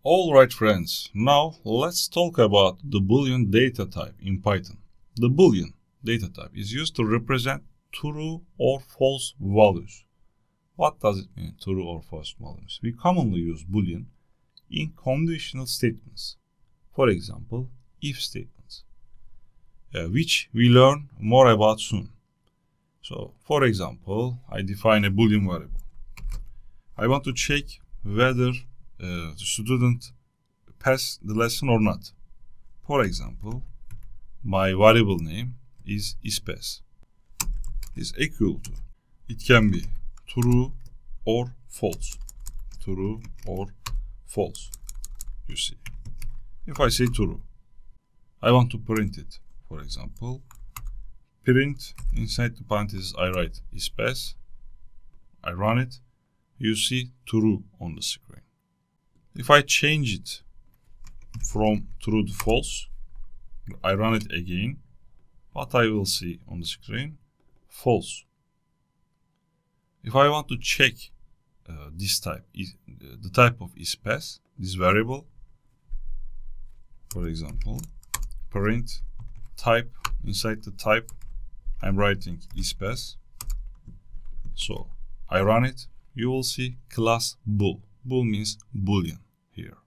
Alright friends, now let's talk about the Boolean data type in Python. The Boolean data type is used to represent true or false values. What does it mean, true or false values? We commonly use Boolean in conditional statements. For example, if statements, which we learn more about soon. So, for example, I define a Boolean variable. I want to check whether the student passed the lesson or not. For example, my variable name is ispass. Is equal to, it can be true or false. True or false. You see. If I say true, I want to print it. For example, print inside the parentheses I write ispass. I run it. You see true on the screen. If I change it from true to false, I run it again. What I will see on the screen, false. If I want to check this type, the type of ispass, this variable, for example, print type, inside the type, I'm writing ispass. So I run it, you will see class bool. Bool means Boolean here.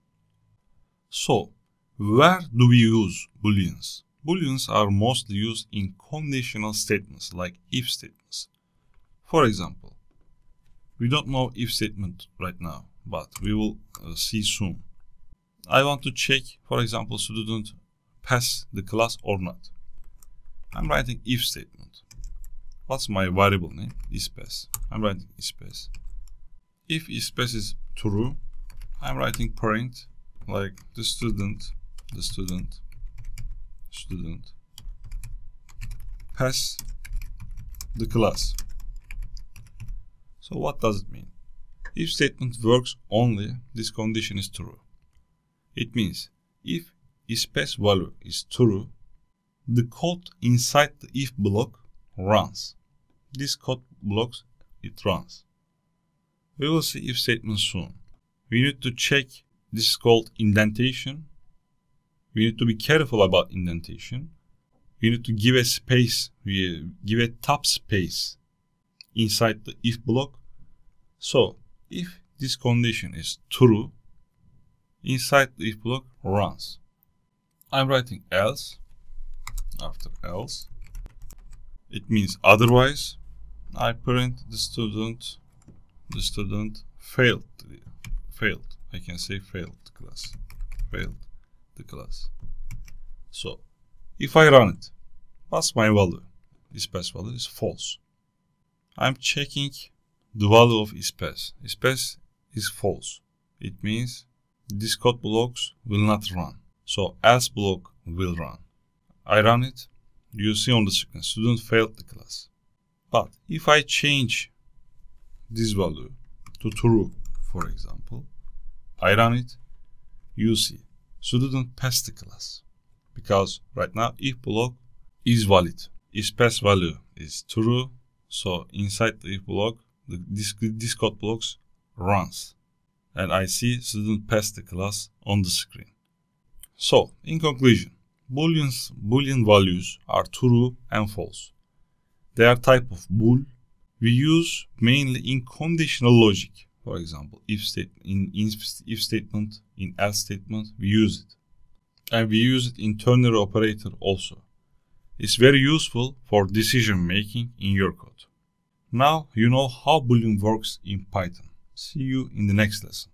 So, where do we use Booleans? Booleans are mostly used in conditional statements like if statements. For example, we don't know if statement right now, but we will see soon. I want to check, for example, student pass the class or not. I'm writing if statement. What's my variable name? Ispass. I'm writing ispass. If ispass is true, I'm writing print like the student pass the class. So what does it mean? If statement works only, this condition is true. It means if ispass value is true, the code inside the if block runs. This code blocks, it runs. We will see if statement soon. We need to check, this is called indentation. We need to be careful about indentation. We need to give a space, we give a top space inside the if block. So, if this condition is true, inside the if block runs. I'm writing else, after else. It means otherwise. I print the student failed. I can say failed the class. So, if I run it, what's my value? Ispass value is false. I'm checking the value of ispass. Ispass is false. It means this code blocks will not run. So, else block will run. I run it. You see on the screen, student failed the class. But if I change this value to true, for example, I run it, you see, student passed the class. Because right now, if block is valid. Ispass value is true, so inside the if block, this code blocks runs. And I see student passed the class on the screen. So, in conclusion, Boolean values are true and false. They are type of bool. We use mainly in conditional logic. For example, if statement, in else statement, we use it. And we use it in ternary operator also. It's very useful for decision making in your code. Now you know how Boolean works in Python. See you in the next lesson.